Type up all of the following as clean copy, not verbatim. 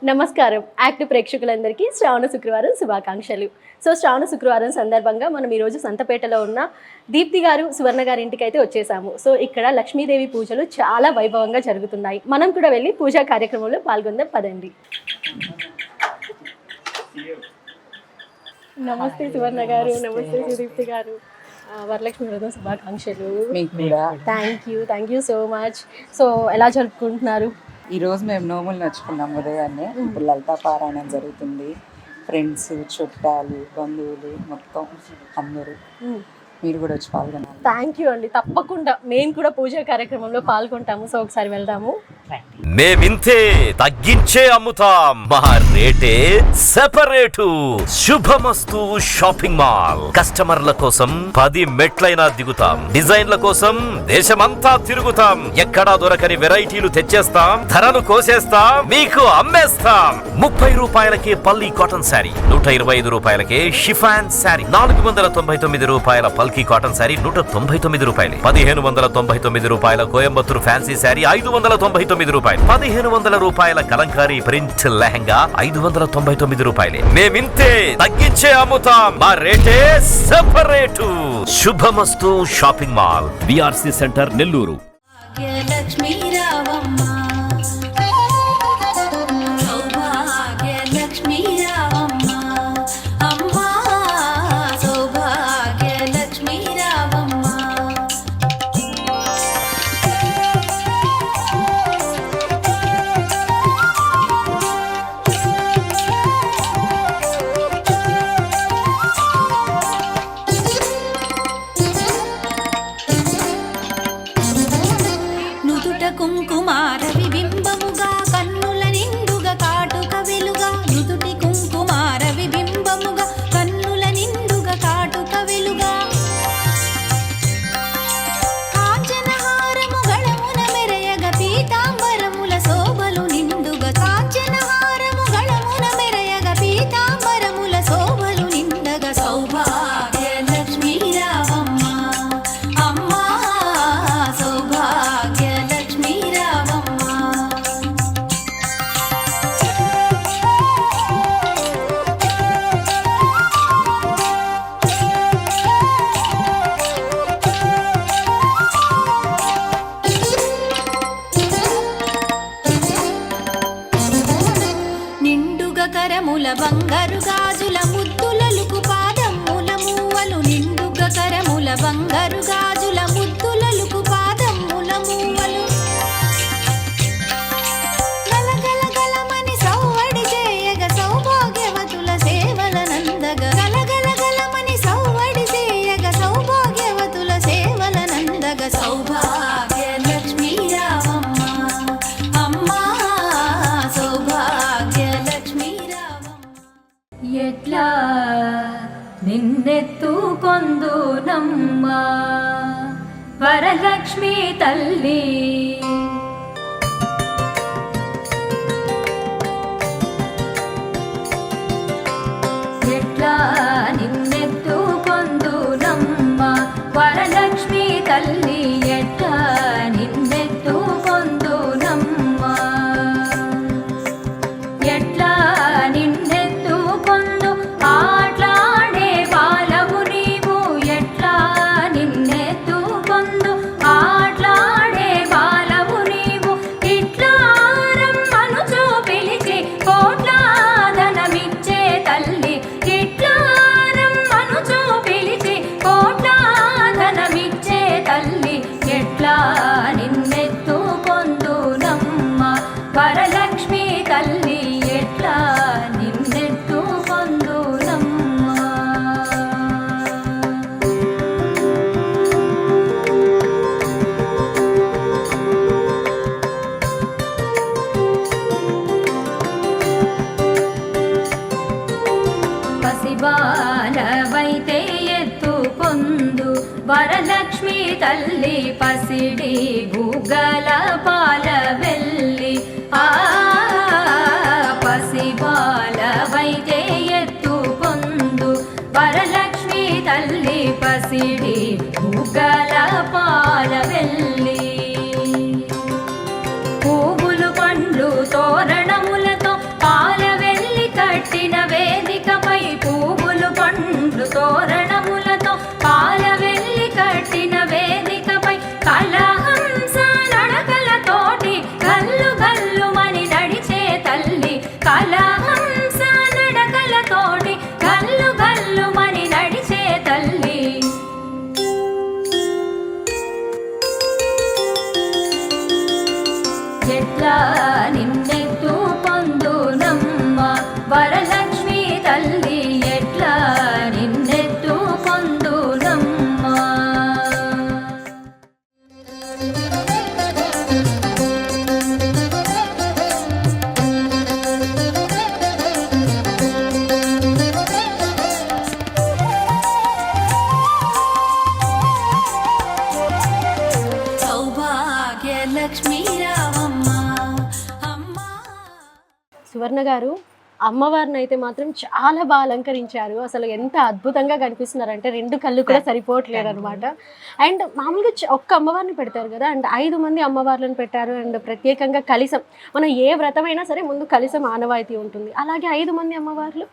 నమస్కారం. యాక్టివ్ ప్రేక్షకులందరికీ శ్రావణ శుక్రవారం శుభాకాంక్షలు. సో శ్రావణ శుక్రవారం సందర్భంగా మనం ఈరోజు సంతపేటలో ఉన్న దీప్తి గారు సువర్ణ గారి ఇంటికి అయితే వచ్చేసాము. సో ఇక్కడ లక్ష్మీదేవి పూజలు చాలా వైభవంగా జరుగుతున్నాయి. మనం కూడా వెళ్ళి పూజా కార్యక్రమంలో పాల్గొందాం పదండి. నమస్తే సువర్ణ గారు. నమస్తే దీప్తి గారు. వరలక్ష్మి వ్రతం శుభాకాంక్షలు. Thank you so much. So ఎలా జరుపుకుంటున్నారు? ఈరోజు మేము నోములు నడుచుకున్నాం ఉదయాన్నే. ఇప్పుడు లలితా పారాయణం జరుగుతుంది. ఫ్రెండ్స్, చుట్టాలు, బంధువులు మొత్తం అందరూ మీరు కూడా వచ్చి పాల్గొన్నారు. థ్యాంక్ యూ అండి. తప్పకుండా మేము కూడా పూజా కార్యక్రమంలో పాల్గొంటాము. సో ఒకసారి వెళ్దాము. మేమింతే తగ్గించే అమ్ముతాం, మా రేటే సెపరేటు. శుభమస్తు షాపింగ్ మాల్. కస్టమర్ల కోసం 10 మెట్లైనా దిగుతాం. డిజైన్ల కోసం దేశమంతా తిరుగుతాం. ఎక్కడా దొరకని వెరైటీలు తెచ్చేస్తాం. ధరను కోసేస్తాం, మీకు అమ్మేస్తాం. 30 రూపాయలకే పల్లి కాటన్ శారీ, 125 రూపాయలకే షిఫాన్ శారీ, 499 రూపాయల పల్కీ కాటన్ శారీ 199 రూపాయలు, 1599 రూపాయల కోయంబత్తూరు ఫ్యాన్సీ శారీ 599 రూపాయలు, 1500 రూపాయల కలంకారీ ప్రింట్ లెహంగా 599 రూపాయలే. మేమింతే తగ్గించే అమ్ముతాం, మా రేటే సెపరేటు. శుభమస్తు shopping mall, BRC centre, Nellore. బంగారు గాజుల ముద్దులలుకు పాదమ్ముల మూవలు, నిండుగ కరముల బంగారు గాజుల ముద్దులలుకు పాదమ్ముల మూవలు, గలగల గలమని సౌవడి చేయగ సౌభాగ్యవతుల సేవల నందగ, గలగల గలమని సౌవడి చేయగ సౌభాగ్యవతుల సేవల నందగ, సౌభాగ్య లక్ష్మీ రావమ్మ అమ్మా, సౌభాగ్య లక్ష్మీ ఎట్లా నిన్నెత్తుకొందునమ్మా వరలక్ష్మి తల్లి, ఎట్లా నిన్నెత్తుకొందునమ్మా వరలక్ష్మి తల్లి, ఎట్లా నిన్నెత్తుకొందునమ్మా, ఎట్లా నిన్నెత్తుకొందు ఆట్లాడే బాలవు నీవు, ఎట్లా నిన్నెత్తుకొందు ఆట్లాడే బాలవు నీవు, ఇట్లా రమ్మనుచో పిలిచి కోట్ల ధనమిచ్చే తల్లి, ఇట్లా రమ్మనుచో పిలిచి కోట్ల ధనమిచ్చే తల్లి, ఎట్లా నిన్నెత్తుకొందునమ్మ వరలక్ష్మి తల్లి, ఎట్లా నిన్నెత్తుకొందునమ్మ. పసిబాలవైతే ఎత్తుకొందు వరలక్ష్మి తల్లి, పసిడి భూగల పాల వెళ్ళి, ఆ పసిబాలవైతే ఎత్తుకొందు వరలక్ష్మి తల్లి, పసిడి భూగల పాల వెళ్ళి, ఎట్లా నిన్నెత్తు పొందునమ్మ వరలక్ష్మి తల్లి ఎట్లా నిన్నెత్తు పొందునమ్మ. సౌభాగ్యలక్ష్మి రావమ్మ అమ్మ. సువర్ణ గారు, అమ్మవారిని అయితే మాత్రం చాలా బాగా అలంకరించారు. అసలు ఎంత అద్భుతంగా కనిపిస్తున్నారంటే 2 కళ్ళు కూడా సరిపోవట్లేదు అనమాట. అండ్ మామూలుగా ఒక్క అమ్మవారిని పెడతారు కదా, అండ్ 5 మంది అమ్మవార్లను పెట్టారు. అండ్ ప్రత్యేకంగా కలశం, మనం ఏ వ్రతమైనా సరే ముందు కలశం ఆనవాయితీ ఉంటుంది, అలాగే 5 మంది అమ్మవార్లు.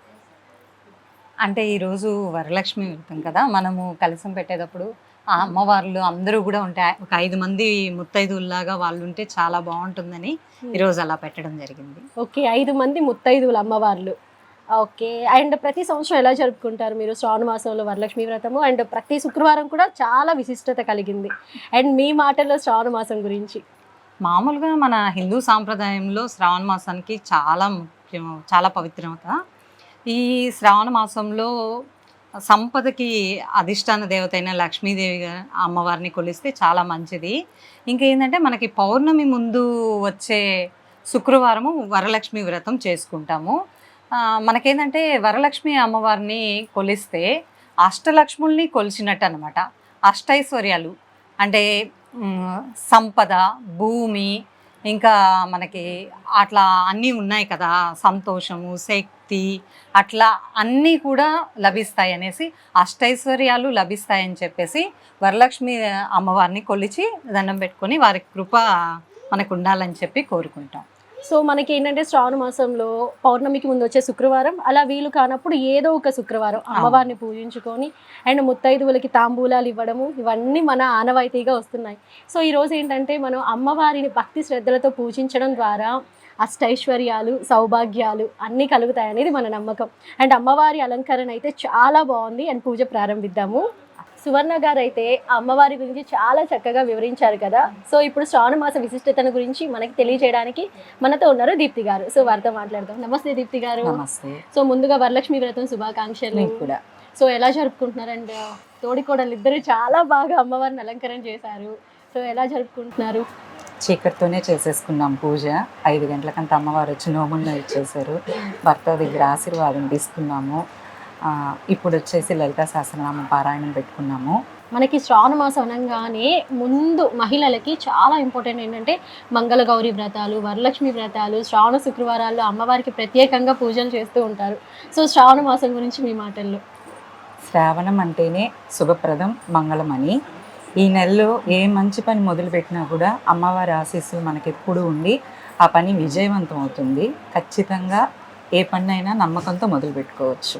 అంటే ఈరోజు వరలక్ష్మి వ్రతం కదా, మనము కలశం పెట్టేటప్పుడు ఆ అమ్మవార్లు అందరూ కూడా ఉంటాయి. ఒక 5 మంది ముత్తైదువుల్లాగా వాళ్ళు ఉంటే చాలా బాగుంటుందని ఈరోజు అలా పెట్టడం జరిగింది. ఓకే, 5 మంది ముత్తైదువులు అమ్మవార్లు. ఓకే, అండ్ ప్రతి సంవత్సరం ఎలా జరుపుకుంటారు మీరు శ్రావణ మాసంలో వరలక్ష్మి వ్రతము? అండ్ ప్రతి శుక్రవారం కూడా చాలా విశిష్టత కలిగింది. అండ్ మీ మాటల్లో శ్రావణ మాసం గురించి. మామూలుగా మన హిందూ సాంప్రదాయంలో శ్రావణ మాసానికి చాలా ముఖ్యం, చాలా పవిత్రత. ఈ శ్రావణ మాసంలో సంపదకి అధిష్టాన దేవత అయిన లక్ష్మీదేవి అమ్మవారిని కొలిస్తే చాలా మంచిది. ఇంకేంటంటే మనకి పౌర్ణమి ముందు వచ్చే శుక్రవారము వరలక్ష్మి వ్రతం చేసుకుంటాము. మనకేంటంటే వరలక్ష్మి అమ్మవారిని కొలిస్తే అష్టలక్ష్ముల్ని కొలిచినట్టు అనమాట. అష్టైశ్వర్యాలు అంటే సంపద, భూమి, ఇంకా మనకి అట్లా అన్నీ ఉన్నాయి కదా, సంతోషము, శక్తి, అట్లా అన్నీ కూడా లభిస్తాయి అనేసి, అష్టైశ్వర్యాలు లభిస్తాయని చెప్పేసి వరలక్ష్మి అమ్మవారిని కొలిచి దండం పెట్టుకొని వారి కృప మనకు ఉండాలని చెప్పి కోరుకుంటాం. సో మనకి ఏంటంటే శ్రావణ మాసంలో పౌర్ణమికి ముందు వచ్చే శుక్రవారం, అలా వీలు కానప్పుడు ఏదో ఒక శుక్రవారం అమ్మవారిని పూజించుకొని అండ్ ముత్తైదువులకి తాంబూలాలు ఇవ్వడము, ఇవన్నీ మన ఆనవాయితీగా వస్తున్నాయి. సో ఈరోజు ఏంటంటే మనం అమ్మవారిని భక్తి శ్రద్ధలతో పూజించడం ద్వారా అష్టైశ్వర్యాలు, సౌభాగ్యాలు అన్నీ కలుగుతాయనేది మన నమ్మకం. అండ్ అమ్మవారి అలంకరణ అయితే చాలా బాగుంది. అండ్ పూజ ప్రారంభిద్దాము. సువర్ణ గారు అయితే అమ్మవారి గురించి చాలా చక్కగా వివరించారు కదా. సో ఇప్పుడు శ్రావణ మాస విశిష్టతను గురించి మనకి తెలియజేయడానికి మనతో ఉన్నారు దీప్తి గారు. సో వారితో మాట్లాడదాం. నమస్తే దీప్తి గారు. నమస్తే. సో ముందుగా వరలక్ష్మి వ్రతం శుభాకాంక్షలు కూడా. సో ఎలా జరుపుకుంటున్నారండి? తోడికోడలు ఇద్దరు చాలా బాగా అమ్మవారిని అలంకరణ చేశారు. సో ఎలా జరుపుకుంటున్నారు? చీకటితోనే చేసేసుకున్నాం పూజ. 5 గంటలకంతా అమ్మవారు వచ్చి నోములను ఇచ్చేశారు. భర్త దగ్గర ఆశీర్వాదం తీసుకున్నాము. ఇప్పుడు వచ్చేసి లలితా సహస్రనామం పారాయణం పెట్టుకున్నాము. మనకి శ్రావణ మాసం అనగానే ముందు మహిళలకి చాలా ఇంపార్టెంట్ ఏంటంటే మంగళగౌరి వ్రతాలు, వరలక్ష్మి వ్రతాలు, శ్రావణ శుక్రవారాల్లో అమ్మవారికి ప్రత్యేకంగా పూజలు చేస్తూ ఉంటారు. సో శ్రావణ మాసం గురించి మీ మాటల్లో. శ్రావణం అంటేనే శుభప్రదం, మంగళమని. ఈ నెలలో ఏ మంచి పని మొదలుపెట్టినా కూడా అమ్మవారి ఆశీస్సులు మనకెప్పుడు ఉండి ఆ పని విజయవంతం అవుతుంది. ఖచ్చితంగా ఏ పనైనా నమ్మకంతో మొదలు పెట్టుకోవచ్చు.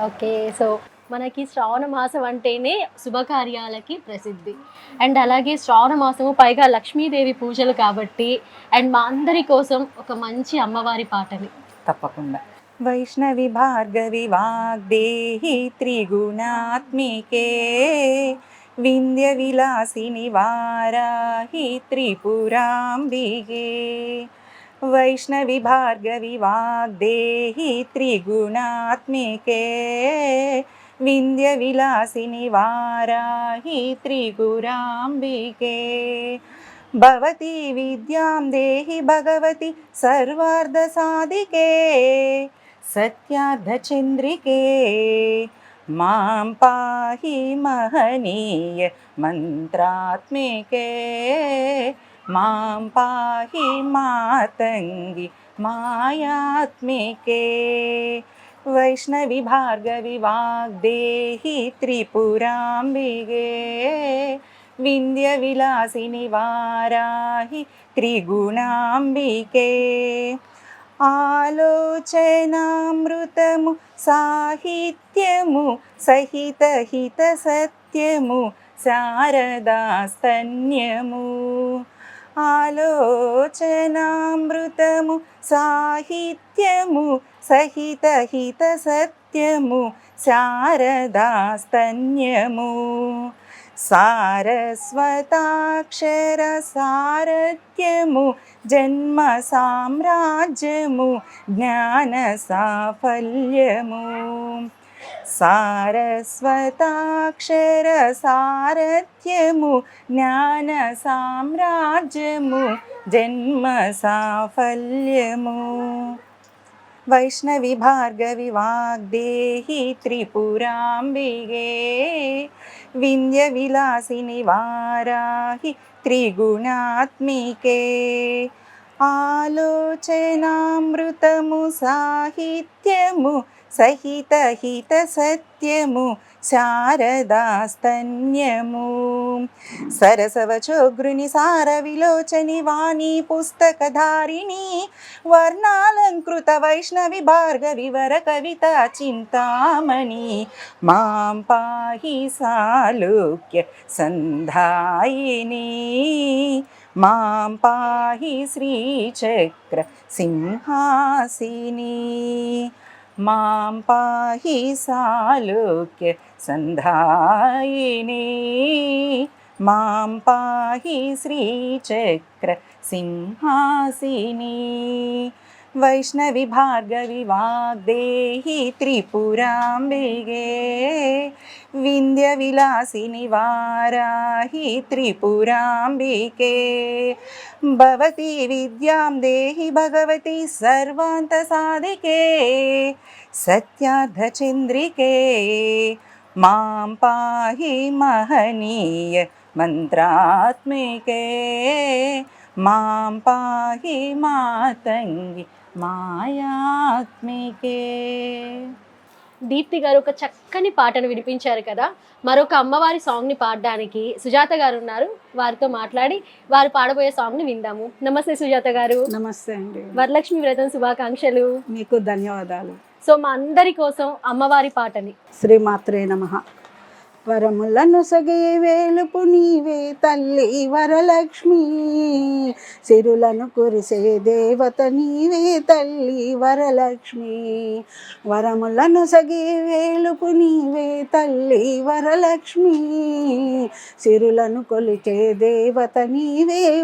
ఓకే, సో మనకి శ్రావణ మాసం అంటేనే శుభకార్యాలకి ప్రసిద్ధి. అండ్ అలాగే శ్రావణ మాసము పైగా లక్ష్మీదేవి పూజలు కాబట్టి అండ్ మా అందరి కోసం ఒక మంచి అమ్మవారి పాటని. తప్పకుండా. వైష్ణవి భార్గవి వాగ్దేహి త్రిగుణాత్మికే వింధ్య విలాసిని వారాహి త్రిపురాంబికే. వైష్ణవి భార్గవి వాగ్దేహి త్రిగుణాత్మికే వింధ్య విలాసిని వారాహి త్రిపురాంబికే. భవతి విద్యాం దేహి భగవతి సర్వార్థ సాధికే సత్యార్థ చంద్రికే. మాం పాహి మహనీయ మంత్రాత్మికే మాం పాహి మాతంగి మాయాత్మికే. వైష్ణవి భార్గవి వాగ్దేహి త్రిపురాంబికే వింధ్య విలాసిని వారాహి త్రిగుణాంబికే. ఆలోచనామృతము సాహిత్యము సహిత హిత సత్యము శారదాస్తన్యము. ఆలోచనామృతము సాహిత్యము సహిత హిత సత్యము శారదాస్తన్యము. సారస్వతాక్షర సారథ్యము జన్మ సామ్రాజ్యము జ్ఞాన సాఫల్యము. సారస్వతాక్షర సారథ్యము జ్ఞాన సామ్రాజ్యము జన్మ సాఫల్యము. వైష్ణవి భార్గవి వాగ్దేహి త్రిపురాంబిగే వింధ్య విలాసిని వారాహి త్రిగుణాత్మికే. ఆలోచనామృతము సాహిత్యము సహిత హిత సత్యము శారదాస్తన్యము. సరసవచోగ్రుని సార విలోచని వాణి పుస్తకధారిణి వర్ణాలంకృత వైష్ణవి భార్గవి వర కవిత చింతామణి. మాం పాహి సాలోక్య సంధాయిని మాం పాహి శ్రీచక్ర సింహాసిని. మాం పాహి సాలోక్య సంధాయిని మాం పాహి శ్రీచక్ర సింహాసిని. వైష్ణవి భార్గవి వాగ్దేహి త్రిపురాంబిగే వింధ్య విలాసిని వారాహి త్రిపురాంబికే. భవతి విద్యాం దేహి భగవతి సర్వాంత సాధికే సత్యార్థచంద్రికే. మాం పాహి మహనీయ మంత్రాత్మికే మాం పాహి మాతంగి మాయాత్మికే. దీప్తి గారు ఒక చక్కని పాటను వినిపించారు కదా. మరొక అమ్మవారి సాంగ్ని పాడడానికి సుజాత గారు ఉన్నారు. వారితో మాట్లాడి వారు పాడబోయే సాంగ్ని విందాము. నమస్తే సుజాత గారు. నమస్తే అండి. వరలక్ష్మి వ్రతం శుభాకాంక్షలు. మీకు ధన్యవాదాలు. సో మా అందరి కోసం అమ్మవారి పాటని. శ్రీమాత్రే నమః. వరములను సగే వేలుపు నీవే తల్లి వరలక్ష్మి. సిరులను కురిసే దేవత నీవే తల్లి వరలక్ష్మి. వరములను సగే వేలుపు నీవే తల్లి వరలక్ష్మి. సిరులను కొలిచే దేవత నీవే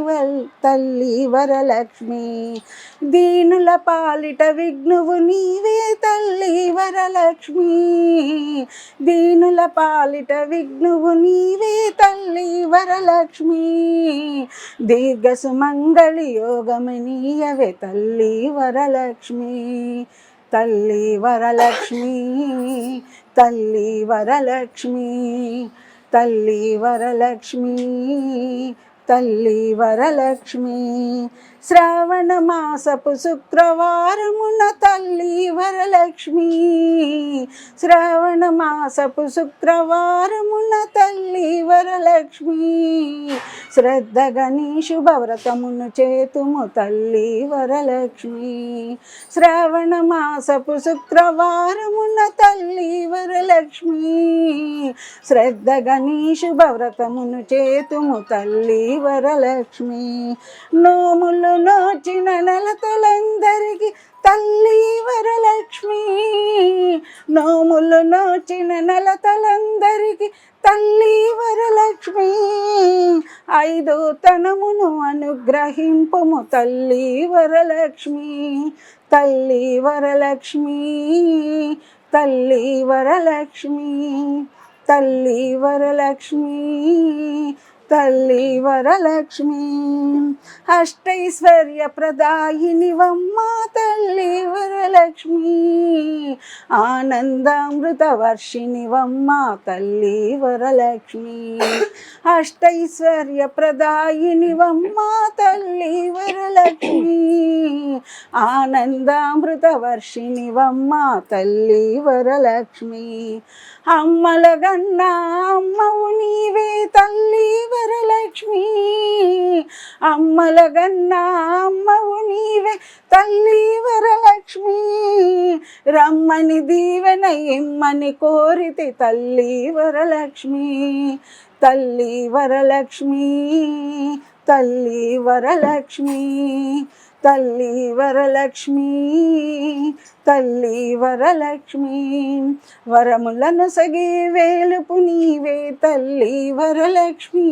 తల్లి వరలక్ష్మి. దీనుల పాలిట విఘ్నువు నీవే తల్లి వరలక్ష్మి. దీనుల పాలిట విఘ్నువు నీవే తల్లి వరలక్ష్మి. దీర్ఘ సుమంగళి యోగమనీయవే తల్లి వరలక్ష్మి. తల్లి వరలక్ష్మి తల్లి వరలక్ష్మి తల్లి వరలక్ష్మి తల్లి వరలక్ష్మి. శ్రావణ మాసపు శుక్రవారమున తల్లి వరలక్ష్మి. శ్రావణ మాసపు శుక్రవారమున తల్లి వరలక్ష్మి. శ్రద్ధగా నీ శుభవ్రతమును చేతుము తల్లి వరలక్ష్మి. శ్రావణ మాసపు శుక్రవారమున తల్లి వరలక్ష్మి. శ్రద్ధగా నీ శుభవ్రతమును చేతుము తల్లి వరలక్ష్మి. నోములు నోచిన నెలతలందరికీ తల్లి వరలక్ష్మి. నోములు నోచిన నెలతలందరికీ తల్లి వరలక్ష్మి. ఐదో తనమును అనుగ్రహింపుము తల్లి వరలక్ష్మి. తల్లి వరలక్ష్మి తల్లి వరలక్ష్మి తల్లి వరలక్ష్మి తల్లి వరలక్ష్మి. అష్టైశ్వర్య ప్రదాయిని వమ్మ తల్లి వరలక్ష్మి. ఆనందామృత వర్షిణి వమ్మ తల్లి వరలక్ష్మి. అష్టైశ్వర్య ప్రదాయిని వమ్మ తల్లి వరలక్ష్మి. ఆనందామృత వర్షిణి వమ్మ తల్లి వరలక్ష్మి. అమ్మల గన్నా అమ్మవు నీవే తల్లి వరలక్ష్మి. అమ్మల గన్నా అమ్మవు నీవే తల్లి వరలక్ష్మి. రమ్మని దీవెన ఇమ్మని కోరితే తల్లి వరలక్ష్మి. తల్లి వరలక్ష్మి తల్లి వరలక్ష్మి, తల్లి వరలక్ష్మి, తల్లి వరలక్ష్మి, వరములను సగి వేలుపు నీవే తల్లి వరలక్ష్మి.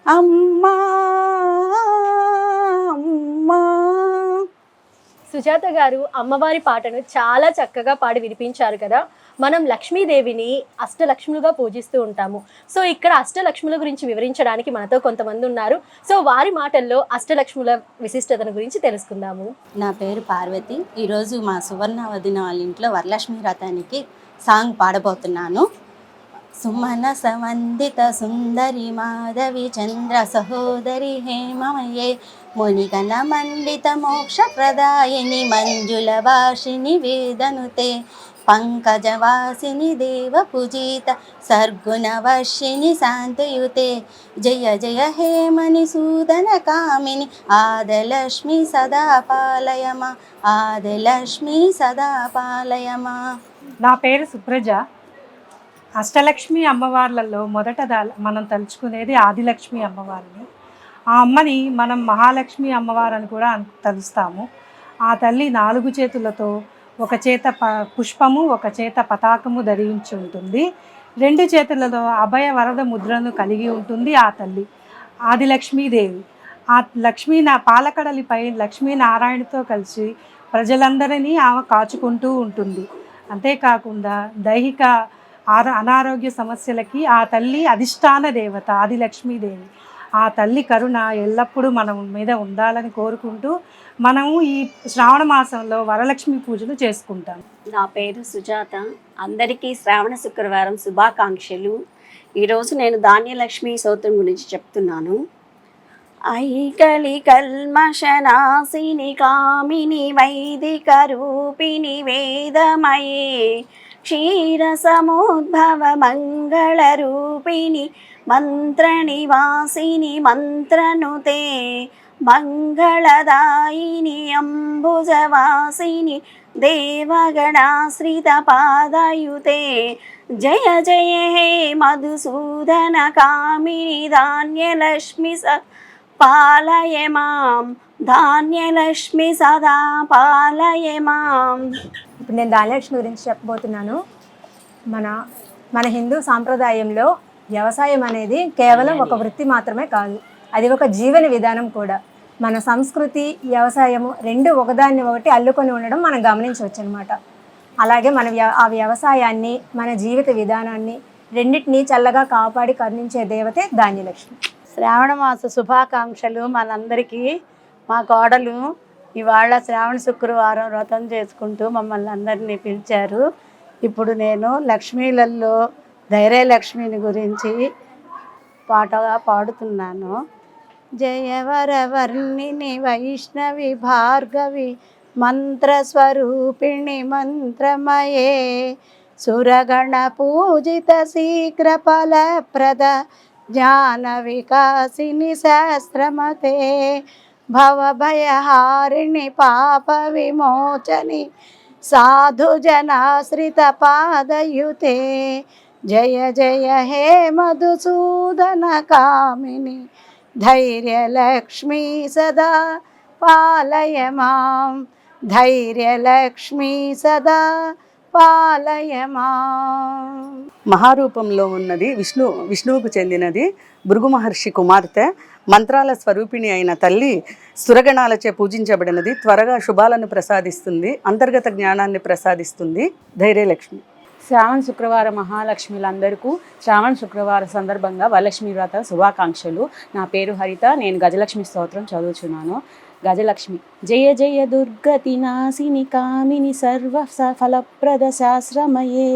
అమ్మా అమ్మా. సుజాత గారు అమ్మవారి పాటను చాలా చక్కగా పాడి వినిపించారు కదా. మనం లక్ష్మీదేవిని అష్టలక్ష్ములుగా పూజిస్తూ ఉంటాము. సో ఇక్కడ అష్టలక్ష్ముల గురించి వివరించడానికి మనతో కొంతమంది ఉన్నారు. సో వారి మాటల్లో అష్టలక్ష్ముల విశిష్టతను గురించి తెలుసుకుందాము. నా పేరు పార్వతి. ఈరోజు మా సువర్ణ వదిన వాళ్ళ ఇంట్లో వరలక్ష్మి వ్రతానికి సాంగ్ పాడబోతున్నాను. సుమన సమందిత సుందరి మాధవి చంద్ర సహోదరి హేమమయే మునిగణ మండిత మోక్ష ప్రదాయిని మంజుల వాసిని వేదనుతే పంకజవాసిని దేవ పూజిత సర్గుణ వర్షిణి శాంతయుతే జయ జయ హేమని సూదన కామిని ఆదలక్ష్మి సదా పాలయమా, ఆదలక్ష్మి సదా పాలయమా. నా పేరు సుప్రజ. అష్టలక్ష్మి అమ్మవార్లలో మొదట మనం తలుచుకునేది ఆదిలక్ష్మి అమ్మవారిని. ఆ అమ్మని మనం మహాలక్ష్మి అమ్మవారు అని కూడా తలుస్తాము. ఆ తల్లి 4 చేతులతో ఒక చేత పుష్పము, ఒక చేత పతాకము ధరించి ఉంటుంది. 2 చేతులలో అభయ వరద ముద్రను కలిగి ఉంటుంది ఆ తల్లి ఆదిలక్ష్మీదేవి. ఆ పాలకడలిపై లక్ష్మీనారాయణతో కలిసి ప్రజలందరినీ ఆమె కాచుకుంటూ ఉంటుంది. అంతేకాకుండా దైహిక అనారోగ్య సమస్యలకి ఆ తల్లి అధిష్టాన దేవత ఆదిలక్ష్మీదేవి. ఆ తల్లి కరుణ ఎల్లప్పుడూ మనం మీద ఉండాలని కోరుకుంటూ మనము ఈ శ్రావణ మాసంలో వరలక్ష్మి పూజలు చేసుకుంటాం. నా పేరు సుజాత. అందరికీ శ్రావణ శుక్రవారం శుభాకాంక్షలు. ఈరోజు నేను ధాన్యలక్ష్మి స్తోత్రం గురించి చెప్తున్నాను. ఐకలి కల్మషనాశిని కామిని వైదిక రూపిణి వేదమయే క్షీర సముద్భవ మంగళ రూపిణి మంత్ర నివాసిని మంత్రనుతే మంగళదాయిని అంబుజవాసిని దేవగణాశ్రిత పాదయుతే జయ జయ హే మధుసూదన కామిని ధాన్యలక్ష్మి పాలయ మాం, ధాన్యలక్ష్మి సదా పాలయ మాం. ఇప్పుడు నేను ధాన్యలక్ష్మి గురించి చెప్పబోతున్నాను. మన హిందూ సాంప్రదాయంలో వ్యవసాయం అనేది కేవలం ఒక వృత్తి మాత్రమే కాదు, అది ఒక జీవన విధానం కూడా. మన సంస్కృతి వ్యవసాయము 2 ఒకదాన్ని ఒకటి అల్లుకొని ఉండడం మనం గమనించవచ్చు అనమాట. అలాగే ఆ వ్యవసాయాన్ని, మన జీవిత విధానాన్ని రెండింటినీ చల్లగా కాపాడి కరుణించే దేవతే ధాన్యలక్ష్మి. శ్రావణ మాస శుభాకాంక్షలు మనందరికీ. మా కోడలు ఇవాళ శ్రావణ శుక్రవారం వ్రతం చేసుకుంటూ మమ్మల్ని అందరినీ పిలిచారు. ఇప్పుడు నేను లక్ష్మీలలో ధైర్యలక్ష్మిని గురించి పాటగా పాడుతున్నాను. జయవరవర్ణిని వైష్ణవి భార్గవి మంత్రస్వరూపిణి మంత్రమయే సురగణ పూజిత శీఘ్ర ఫలప్రద జ్ఞాన వికాసిని శాస్త్రమతే భవభయహారిణి పాప విమోచని సాధుజనాశ్రిత పాదయుతే జయ జయ హే మధుసూదన కామిని ధైర్యలక్ష్మి సదా పాలయ మాం, ధైర్యలక్ష్మి సదా పాలయ మాం. మహారూపంలో ఉన్నది విష్ణువుకు చెందినది భృగు మహర్షి కుమార్తె. మంత్రాల స్వరూపిణి అయిన తల్లి సురగణాలచే పూజించబడినది. త్వరగా శుభాలను ప్రసాదిస్తుంది, అంతర్గత జ్ఞానాన్ని ప్రసాదిస్తుంది ధైర్యలక్ష్మి. శ్రావణ శుక్రవార మహాలక్ష్మిలందరికీ శ్రావణ శుక్రవార సందర్భంగా వరలక్ష్మి వ్రత శుభాకాంక్షలు. నా పేరు హరిత. నేను గజలక్ష్మి స్తోత్రం చదువుచున్నాను. గజలక్ష్మి. జయ జయ దుర్గతి నాశిని కామిని సర్వ ఫలప్రద శాస్త్రమయే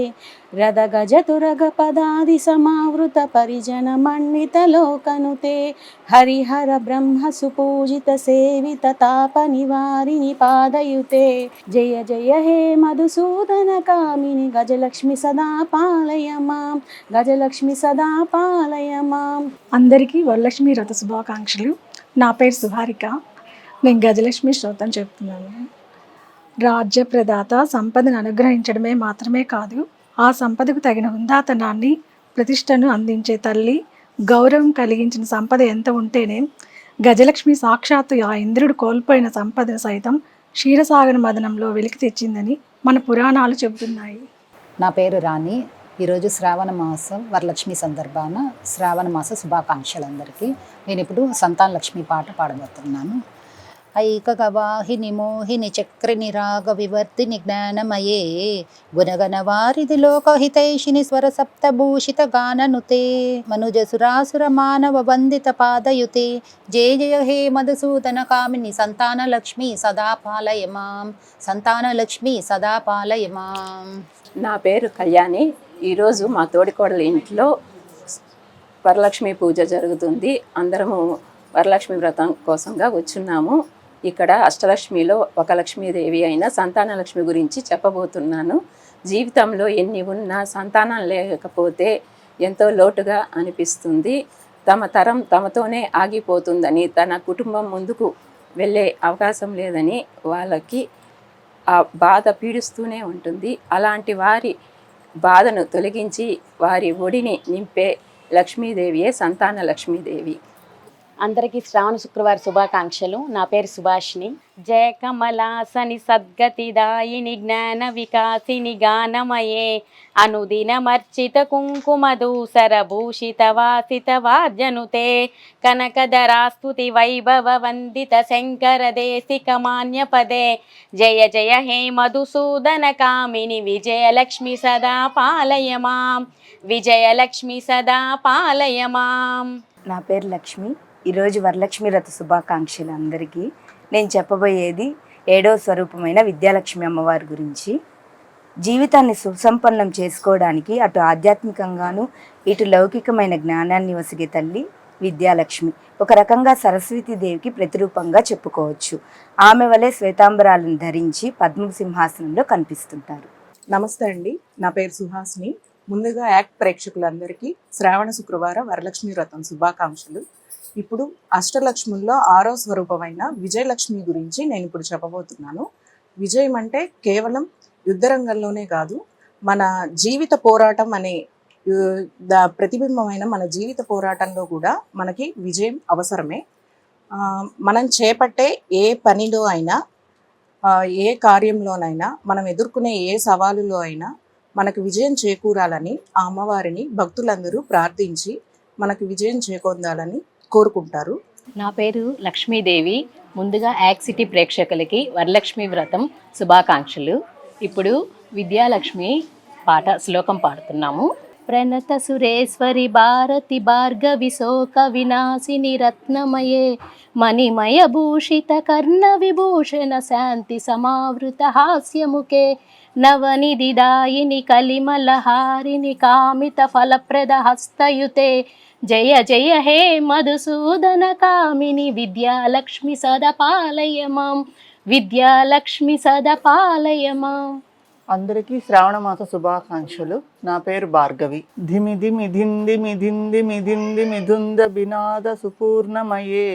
రథ గజ తురగ పదాది సమావృత పరిజన మండిత లోకనుతే హరిహర బ్రహ్మ సుపూజిత సేవిత తాప నివారిణి పాదయుతే జయ జయ హే మధుసూదన కామిని గజలక్ష్మి సదా పాలయ మాం, గజలక్ష్మి సదా పాలయ మాం. అందరికీ వరలక్ష్మి వ్రత శుభాకాంక్షలు. నా పేరు సుహారిక. నేను గజలక్ష్మి స్తోత్రం చెప్తున్నాను. రాజ్య ప్రదాత సంపదను అనుగ్రహించడమే మాత్రమే కాదు, ఆ సంపదకు తగిన హుందాతనాన్ని ప్రతిష్టను అందించే తల్లి గౌరవం కలిగించిన సంపద ఎంత ఉంటేనే గజలక్ష్మి సాక్షాత్తు ఆ ఇంద్రుడు కోల్పోయిన సంపద సైతం క్షీరసాగర మదనంలో వెలికి తెచ్చిందని మన పురాణాలు చెబుతున్నాయి. నా పేరు రాణి. ఈరోజు శ్రావణ మాసం వరలక్ష్మి సందర్భాన శ్రావణ మాస శుభాకాంక్షలు అందరికీ. నేను ఇప్పుడు సంతాన లక్ష్మి పాట పాడబోతున్నాను. ఐకగవాహిని మోహిని చక్రిని రాగ వివర్తిని జ్ఞానమయే గుణగణ వారిది లోకహితైషిని స్వర సప్తభూషిత గాననుతే మనుజసురాసుర మానవ వందిత పాదయుతే జయ జయ హే మధుసూదన కామిని సంతాన లక్ష్మి సదా పాలయ మాం, సంతాన లక్ష్మి సదా పాలయ మాం. నా పేరు కళ్యాణి. ఈరోజు మా తోడికోడల ఇంట్లో వరలక్ష్మి పూజ జరుగుతుంది. అందరము వరలక్ష్మి వ్రతం కోసంగా వచ్చున్నాము. ఇక్కడ అష్టలక్ష్మిలో ఒక లక్ష్మీదేవి అయిన సంతాన లక్ష్మి గురించి చెప్పబోతున్నాను. జీవితంలో ఎన్ని ఉన్నా సంతానం లేకపోతే ఎంతో లోటుగా అనిపిస్తుంది. తమ తరం తమతోనే ఆగిపోతుందని, తన కుటుంబం ముందుకు వెళ్ళే అవకాశం లేదని వాళ్ళకి ఆ బాధ పీడిస్తూనే ఉంటుంది. అలాంటి వారి బాధను తొలగించి వారి ఒడిని నింపే లక్ష్మీదేవియే సంతాన లక్ష్మీదేవి. అందరికీ శ్రావణ శుక్రవార శుభాకాంక్షలు. నా పేరు సుభాషిణి. జయ కమలాసని సద్గతిదాయిని జ్ఞాన వికాసిని గానమయే అనుదినమర్చిత కుంకుమధూసర భూషిత వాసిత వాద్యనుతే కనకధరాస్తుతి వైభవ వందిత శంకర దేశిక మాన్యపదే జయ జయ హే మధుసూదన కామిని విజయలక్ష్మి సదా పాలయ మాం, విజయలక్ష్మి సదా పాలయ మాం. నా పేరు లక్ష్మి. ఈరోజు వరలక్ష్మి వ్రత శుభాకాంక్షలు అందరికీ. నేను చెప్పబోయేది 7వ స్వరూపమైన విద్యాలక్ష్మి అమ్మవారి గురించి. జీవితాన్ని సుసంపన్నం చేసుకోవడానికి అటు ఆధ్యాత్మికంగాను ఇటు లౌకికమైన జ్ఞానాన్ని వసిగే తల్లి విద్యాలక్ష్మి. ఒక రకంగా సరస్వతీదేవికి ప్రతిరూపంగా చెప్పుకోవచ్చు. ఆమె వలె శ్వేతాంబరాలను ధరించి పద్మసింహాసనంలో కనిపిస్తుంటారు. నమస్తే అండి, నా పేరు సుహాసిని. ముందుగా యాక్ట్ ప్రేక్షకులందరికీ శ్రావణ శుక్రవార వరలక్ష్మి వ్రతం శుభాకాంక్షలు. ఇప్పుడు అష్టలక్ష్ముల్లో 6వ స్వరూపమైన విజయలక్ష్మి గురించి నేను ఇప్పుడు చెప్పబోతున్నాను. విజయం అంటే కేవలం యుద్ధరంగంలోనే కాదు, మన జీవిత పోరాటం అనే ప్రతిబింబమైన మన జీవిత పోరాటంలో కూడా మనకి విజయం అవసరమే. మనం చేపట్టే ఏ పనిలో అయినా, ఏ కార్యంలోనైనా, మనం ఎదుర్కొనే ఏ సవాలులో అయినా మనకు విజయం చేకూరాలని ఆ అమ్మవారిని భక్తులందరూ ప్రార్థించి మనకు విజయం చేకూరాలని కోరుకుంటారు. నా పేరు లక్ష్మీదేవి. ముందుగా యాక్ట్ సిటీ ప్రేక్షకులకి వరలక్ష్మి వ్రతం శుభాకాంక్షలు. ఇప్పుడు విద్యాలక్ష్మి పాట శ్లోకం పాడుతున్నాము. ప్రణత సురేశ్వరి భారతి భార్గవి శోక వినాశిని రత్నమయే మణిమయ భూషిత కర్ణ విభూషణ శాంతి సమావృత హాస్యముఖే నవనిధిదాయిని కలిమలహారిని కామిత ఫలప్రద హస్తయుతే జయ జయ హే మధుసూదన కామిని విద్యాలక్ష్మి సదా పాలయ మాం, విద్యాలక్ష్మి సదా పాలయ మాం. అందరికీ శ్రావణ మాస శుభాకాంక్షలు. నా పేరు భార్గవి. ధిమి ధిమి ధింది మిధింది మిధింది మిథుంద బినాద సుపూర్ణమయే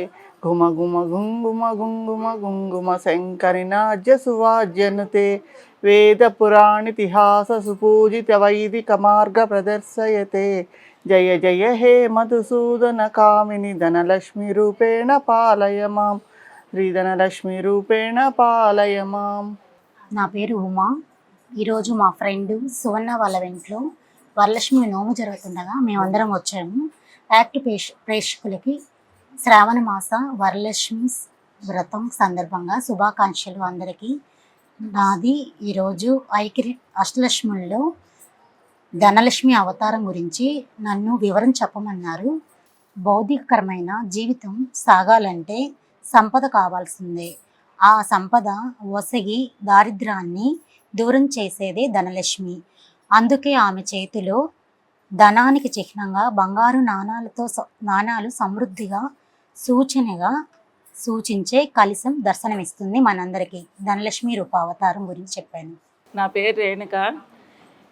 గుమ గుమ గుంగుమ గుంగుమ గుంగుమ శంకరి నాజ్య సువాజ్యనుతే వేద పురాణితిహాస సుపూజిత వైదిక మార్గ ప్రదర్శయతే జయ జయ హే మధుసూదన కామిని ధనలక్ష్మి రూపేణ పాలయ మాం, శ్రీధనలక్ష్మి రూపేణ పాలయ మాం. నా పేరు ఉమా. ఈరోజు మా ఫ్రెండ్ సువర్ణ వాళ్ళ ఇంట్లో వరలక్ష్మి నోము జరుగుతుండగా మేమందరం వచ్చాము. యాక్ట్ ప్రేక్షకులకి శ్రావణ మాస వరలక్ష్మి వ్రతం సందర్భంగా శుభాకాంక్షలు అందరికీ. నాది ఈరోజు అష్టలక్ష్ముల్లో ధనలక్ష్మి అవతారం గురించి నన్ను వివరం చెప్పమన్నారు. భౌతికకరమైన జీవితం సాగాలంటే సంపద కావాల్సిందే. ఆ సంపద ఒసగి దారిద్రాన్ని దూరం చేసేదే ధనలక్ష్మి. అందుకే ఆమె చేతిలో ధనానికి చిహ్నంగా బంగారు నాణాలు సమృద్ధిగా సూచనగా సూచించే కలశం దర్శనమిస్తుంది మనందరికీ. ధనలక్ష్మి రూపావతారం గురించి చెప్పాను. నా పేరు రేణుక.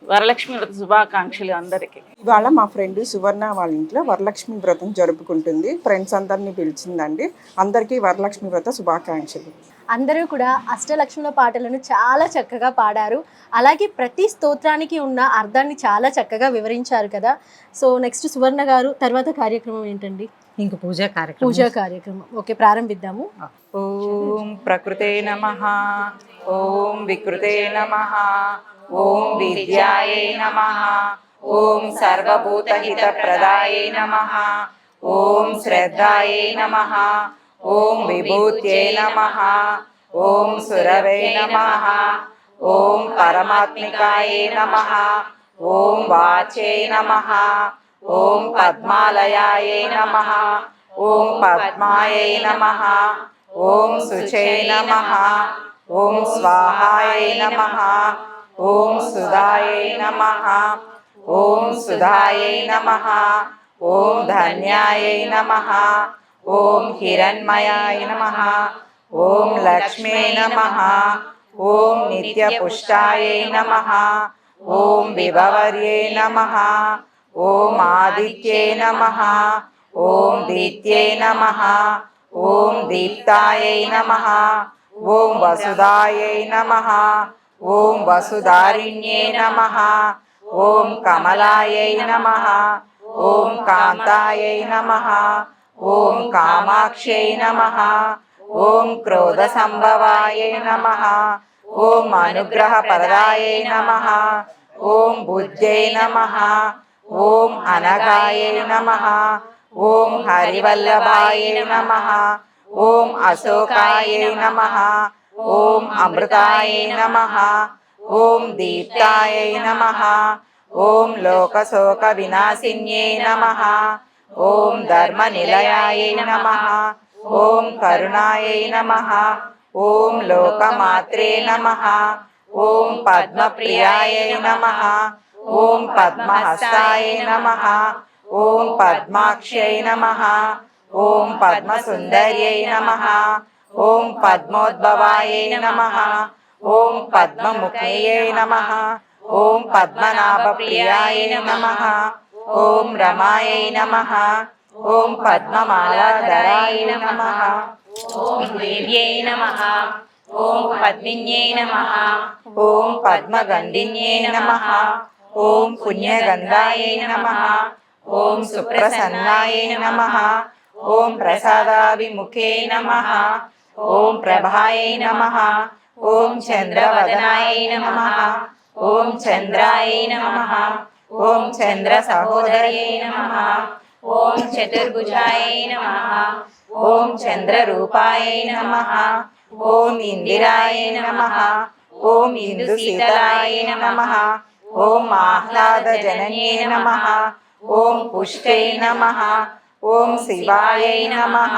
వరలక్ష్మి వ్రత శుభాకాంక్షలు అందరికీ. ఇవాళ మా ఫ్రెండ్ సువర్ణ వాళ్ళ ఇంట్లో వరలక్ష్మి వ్రతం జరుపుకుంటుంది. ఫ్రెండ్స్ అందరినీ పిలిచిందండి. అందరికీ వరలక్ష్మి వ్రత శుభాకాంక్షలు. అందరూ కూడా అష్టలక్ష్ముల పాటలను చాలా చక్కగా పాడారు. అలాగే ప్రతి స్తోత్రానికి ఉన్న అర్థాన్ని చాలా చక్కగా వివరించారు కదా. సో నెక్స్ట్ సువర్ణ గారు తర్వాత కార్యక్రమం ఏంటండి? ఇంక పూజా కార్యక్రమం. ఓకే, ప్రారంభిద్దాము. ఓం ప్రకృతే నమః, ఓం వికృతే నమః, ఓం విద్యాయే నమః, ఓం సర్వభూతహిత ప్రదాయే నమః, ఓం శ్రద్ధాయే నమః, ఓం విభూత్యై నమః, ఓం సురవే నమః, ఓం పరమాత్మికాయే నమః, ఓం వాచే నమః, ఓం పద్మాలయాయే నమః, ఓం పద్మాయై నమః, ఓం శుచై నమః, ఓం స్వాహాయై నమః, ఓం సుధాయై నమః, ఓం సుధాయై నమః, ఓం ధన్యాయై నమః, ఓం హిరణ్మయాయ నమః, ఓం లక్ష్మీ నమః, ఓం నిత్యపుష్టాయై నమః, ఓం విభవర్యై నమః, ఓం ఆదిత్యై నమః, ఓం దీత్యై నమః, ఓం దీప్తాయై నమః, ఓం వసుదాయై నమః, ఓం వసుధారిణ్యై నమః, ఓం కమలాయై నమః, ఓం కాంతాయై నమః, ఓం కామాక్షై నమః, ఓం క్రోధ సంభవాయై నమః, ఓం అనుగ్రహ పరదాయై నమః, ఓం బుద్ధ్యై నమః, ఓం అనఘాయై నమః, ఓం హరివల్లభాయై నమః, ఓం అశోకాయై నమః, ఓం అమృతాయై నమః, ఓం దీప్తాయై నమః, ఓం లోకశోక వినాశిన్యై నమః, ఓం ధర్మ నిలయాయై నమః, ఓం కరుణాయై నమః, ఓం లోకమాత్రే నమః, ఓం పద్మప్రియాయై నమః, ఓం పద్మహస్తాయై నమః, ఓం పద్మాక్షై నమః, ఓం పద్మసుందర్యై నమః, ఓం పద్మోద్భవాయై నమః, ఓం పద్మముఖయ్యై నమః, ఓం పద్మనాభప్రియాయై నమః, ఓం రమాయై నమః, ఓం పద్మమాలాధరాయై నమః, ఓం దేవ్యై నమః, ఓం పద్మిన్యై నమః, ఓం పద్మగంధిన్యై నమః, ఓం పుణ్యగంధాయై నమః, ఓం సుప్రసన్నాయై నమః, ఓం ప్రసాదాభిముఖే నమః, ఓం ప్రభాయై నమః, ఓం చంద్రవదనాయై నమః, ఓం చంద్రాయై నమః, ఓం చంద్ర సహోదర్యై నమః, ఓం చతుర్భుజాయై నమః, ఓం చంద్రరూపాయై నమః, ఓం ఇందిరాయై నమః, ఓం ఇందుశీతలాయై నమః, ఓం ఆహ్లాదజనన్యై నమః, ఓం పుష్టై నమః, ఓం శివాయై నమః,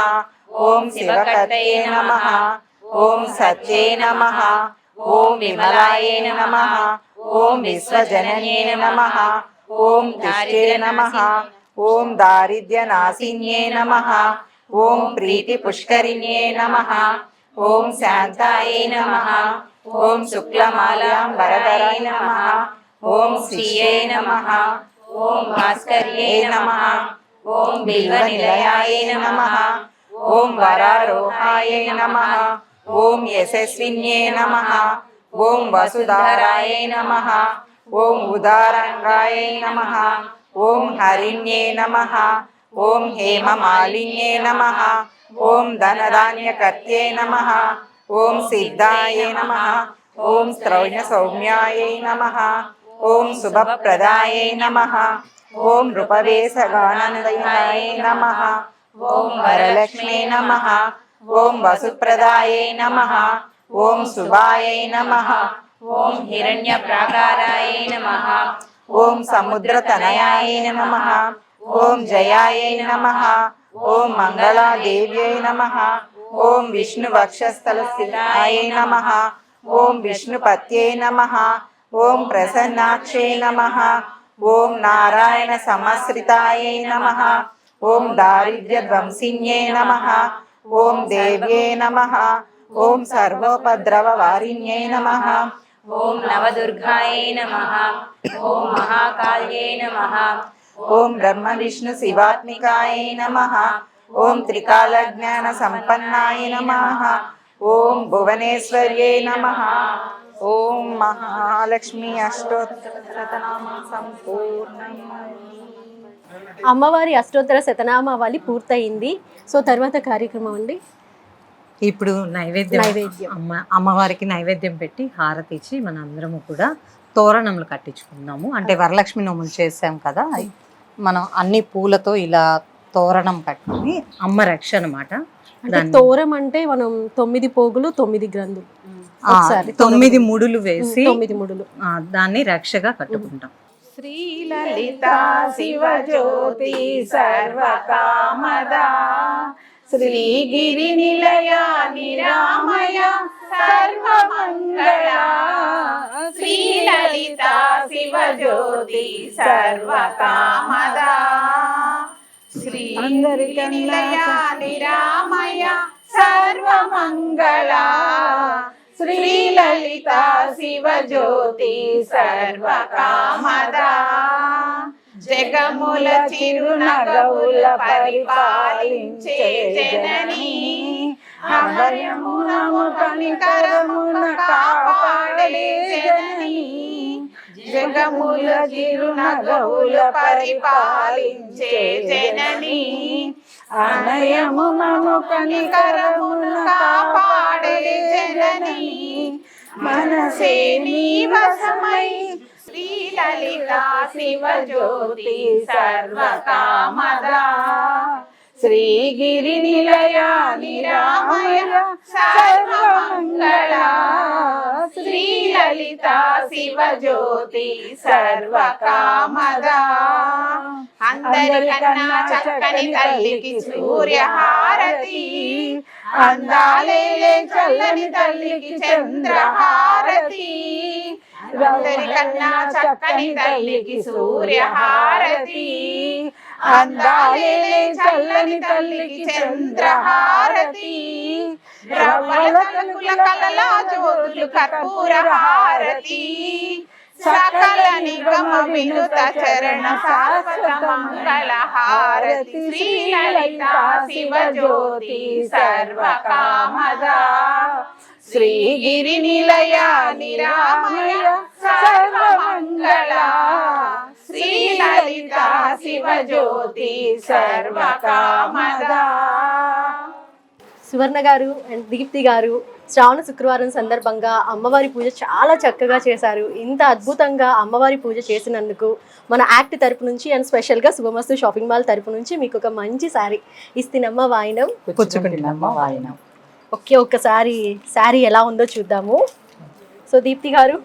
ఓం శివకర్తయే నమః, ఓం సత్యై నమః, ఓం విమలాయై నమః, ఓం విశ్వజనన్యై నమః, ఓం తుష్టే నమః, ఓం దారిద్ర్యనాశిన్యై నమః, ఓం ప్రీతి పుష్కరిణ్యై నమః, ఓం శాంతాయై నమః, ఓం శుక్లమాలాం వరదరాయ నమః, ఓం శ్రీయై నమః, ఓం భాస్కర్యై నమః, ఓం బిల్వనిలయాయ నమః, ఓం వరారోహాయై నమః, ఓం యశస్విన్యై నమః, ఓం వసుధారాయ నమః, ఓం ఉదారంగాయ నమః, ఓం హరిణ్యై నమః, ఓం హేమమాలిన్యై నమః, ఓం ధనధాన్యకర్త్యై నమః, ఓం సిద్ధాయ నమః, ఓం శ్రౌణ్య సౌమ్యాయై నమః, ఓం శుభప్రదాయై నమః, ఓం నృపవేశగానందయాయ నమః, ఓం వరలక్ష్మీ నమః, ఓం వసుప్రదాయై నమః, ఓం శుభాయై నమః, ఓం హిరణ్య ప్రాకారాయ నమః, ఓం సముద్రతనయాయ నమః, ఓం జయాయై నమః, ఓం మంగళాదేవ్యై నమః, ఓం విష్ణు వక్షస్థల స్థితాయ నమః, ఓం విష్ణుపత్యై నమః, ఓం ప్రసన్నాక్షై నమః, ఓం నారాయణ సమశ్రితాయై నమః, ఓం దారిద్ర్యధ్వంసిన్యై నమః, ఓం దేవ్యై నమః, ఓం సర్వోపద్రవ వారిణ్యై నమః, ఓం నవదుర్గాయై నమః. ఓం మహాకాళ్యై నమః. ఓం బ్రహ్మ విష్ణు శివాత్మికాయ నమః. ఓం త్రికాల జ్ఞాన సంపన్నాయ నమః. ఓం భువనేశ్వర్యై నమః. ఓం మహాలక్ష్మి అష్టోత్తర శతనామ సంపూర్ణం. అమ్మవారి అష్టోత్తర శతనామావళి పూర్తయింది. సో తర్వాత కార్యక్రమం అండి, ఇప్పుడు నైవేద్యం అమ్మవారికి నైవేద్యం పెట్టి హారతి ఇచ్చి మన అందరము కూడా తోరణములు కట్టించుకున్నాము. అంటే వరలక్ష్మి నోములు చేసాం కదా, మనం అన్ని పూలతో ఇలా తోరణం కట్టుకుని అమ్మ రక్ష అనమాట. అంటే తోరం అంటే మనం 9 పోగులు 9 గ్రంథులు 9 ముడులు వేసి 9 ముడులు దాన్ని రక్షగా కట్టుకుంటాం. శ్రీలలిత శివజ్యోతి సర్వకామదా శ్రీగిరి నిలయ నిరామయ సర్వమంగళ. శ్రీలలిత శివజ్యోతి సర్వకామదా శ్రీగిరి నిలయ నిరామయ సర్వమంగళ. శ్రీలలిత శివజ్యోతి సర్వకామదా జగముల చిరునగవుల పరిపాలించే జననీ అభయమునము కనికరమున కాపాడే జననీ. జగముల చిరునగవుల పరిపాలించే జననీ అనయమునము కనికరమున కాపాడే జననీ. మనసే నీ వశమై శ్రీలలిత శివజ్యోతి సర్వకామదా శ్రీగిరి నిలయ నిరామయ సర్వమంగళ. శ్రీలలిత శివజ్యోతి సర్వకామదా అందరికన్నా చక్కని తల్లికి సూర్యహారతి. అందాలే చల్లని తల్లికి చంద్రహారతి. అందరికన్నా చక్కని తల్లికి సూర్యహారతి. అందాలే చల్లని తల్లికి చంద్రహారతి. రవ్వల కలుకుల కలల జ్యోతులు కర్పూర హారతి. సకల నిగమ వినుత చరణ శాశ్వత మంగళ హారతి. శ్రీలలిత శివజ్యోతి సర్వకామదా శ్రీగిరి నిలయ నిరామయ సర్వమంగళ. శ్రీలలిత శివజ్యోతి సర్వకామదా. సువర్ణ గారు అండ్ దీప్తి గారు శ్రావణ శుక్రవారం సందర్భంగా అమ్మవారి పూజ చాలా చక్కగా చేశారు. ఇంత అద్భుతంగా అమ్మవారి పూజ చేసినందుకు మన యాక్ట్ తరపు నుంచి అండ్ స్పెషల్గా శుభమస్తు షాపింగ్ మాల్ తరపు నుంచి మీకు ఒక మంచి శారీ ఇస్తినమ్మ వాయినం పుచ్చుకుంటున్నమ్మ వాయినం. ఒక్కసారి శారీ ఎలా ఉందో చూద్దాము. సో దీప్తి గారు,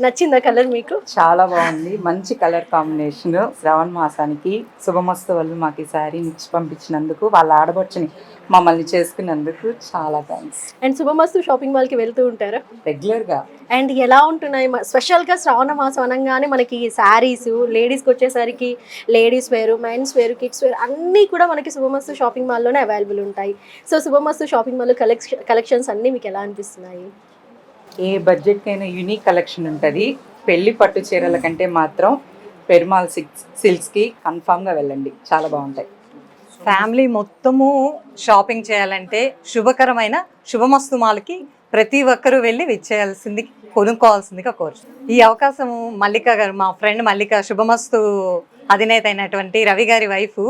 నచ్చిందా కలర్ మీకు? చాలా బాగుంది, మంచి కలర్ కాంబినేషన్. శ్రావణ మాసానికి శుభమస్తు వాళ్ళు మాకు ఈ శారీ ఇచ్చి పంపించినందుకు, వాళ్ళ ఆడబడుచుని మమ్మల్ని చేసుకున్నందుకు చాలా థ్యాంక్స్. అండ్ శుభమస్తు షాపింగ్ మాల్కి వెళ్తూ ఉంటారా రెగ్యులర్గా? అండ్ ఎలా ఉంటున్నాయి స్పెషల్గా శ్రావణ మాసం అనగానే మనకి శారీస్, లేడీస్కి వచ్చేసరికి లేడీస్ వేరు, మెన్స్ వేరు, కిడ్స్ వేరు అన్నీ కూడా మనకి శుభమస్తు షాపింగ్ మాల్లోనే అవైలబుల్ ఉంటాయి. సో శుభమస్తు షాపింగ్ మాల్ కలెక్షన్స్ అన్నీ మీకు ఎలా అనిపిస్తున్నాయి? ఏ బడ్జెట్కైనా యూనిక్ కలెక్షన్ ఉంటుంది. పెళ్లి పట్టు చీరల కంటే మాత్రం పెరుమాల్ సిల్క్స్కి కన్ఫామ్గా వెళ్ళండి, చాలా బాగుంటాయి. ఫ్యామిలీ మొత్తము షాపింగ్ చేయాలంటే శుభకరమైన శుభమస్తు మాల్కి ప్రతి ఒక్కరూ వెళ్ళి విచ్చేయాల్సింది, కొనుక్కోవాల్సిందిగా కోరుచు. ఈ అవకాశము మల్లిక గారు, మా ఫ్రెండ్ మల్లిక, శుభమస్తు అధినేత అయినటువంటి రవి గారి వైఫ్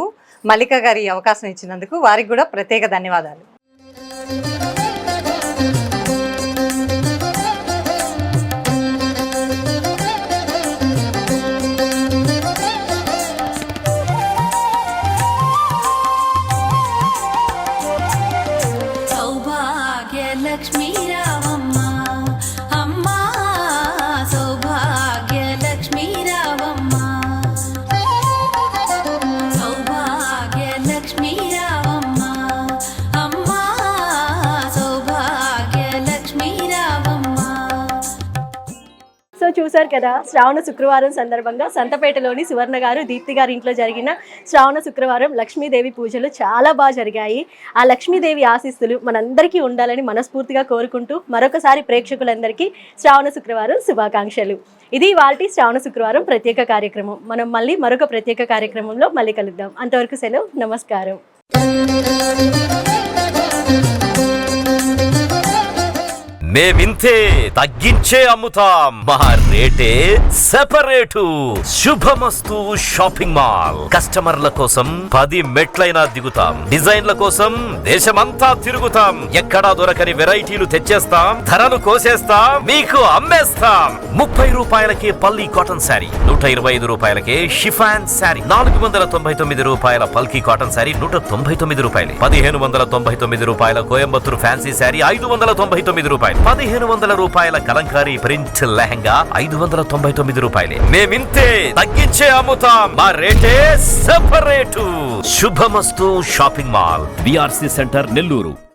మల్లిక గారి అవకాశం ఇచ్చినందుకు వారికి కూడా ప్రత్యేక ధన్యవాదాలు. లక్ష్మీ రావమ్మ అమ్మ, సౌభాగ్య లక్ష్మీ రావమ్మ, సౌభాగ్య లక్ష్మీ రావమ్మ అమ్మ, సౌభాగ్య లక్ష్మీ రావమ్మ. సో చూశారు కదా, శ్రావణ శుక్రవారం సందర్భంగా సంతపేటలోని సువర్ణ గారు దీప్తి గారి ఇంట్లో జరిగిన శ్రావణ శుక్రవారం లక్ష్మీదేవి పూజలు చాలా బాగా జరిగాయి. ఆ లక్ష్మీదేవి ఆశీస్సులు మనందరికీ ఉండాలని మనస్ఫూర్తిగా కోరుకుంటూ మరొకసారి ప్రేక్షకులందరికీ శ్రావణ శుక్రవారం శుభాకాంక్షలు. ఇది ఇవాల్టి శ్రావణ శుక్రవారం ప్రత్యేక కార్యక్రమం. మనం మళ్ళీ మరొక ప్రత్యేక కార్యక్రమంలో మళ్ళీ కలుద్దాం. అంతవరకు సెలవు, నమస్కారం. మేమింతే తగ్గించే అమ్ముతాం, మా రేటే సెపరేటు. శుభమస్తు షాపింగ్ మాల్. కస్టమర్ల కోసం 10 మెట్లైనా దిగుతాం, డిజైన్ల కోసం దేశమంతా తిరుగుతాం. ఎక్కడా దొరకని వెరైటీలు తెచ్చేస్తాం, ధరలు కోసేస్తాం, మీకు అమ్మేస్తాం. 30 రూపాయలకే పల్లి కాటన్ శారీ, 125 రూపాయలకే షిఫాన్ శారీ, 499 రూపాయల పల్కీ కాటన్ శారీ 199 రూపాయలు, 1599 రూపాయల కోయంబత్తూరు ఫ్యాన్సీ శారీ 599 రూపాయలు, 1500 రూపాయల కలంకారీ ప్రింట్ లెహంగా 599 రూపాయలే. మేమింతే తగ్గించే అమ్ముతాం, మా రేటే సెపరేటు. శుభమస్తు shopping mall, BRC centre, Nellore.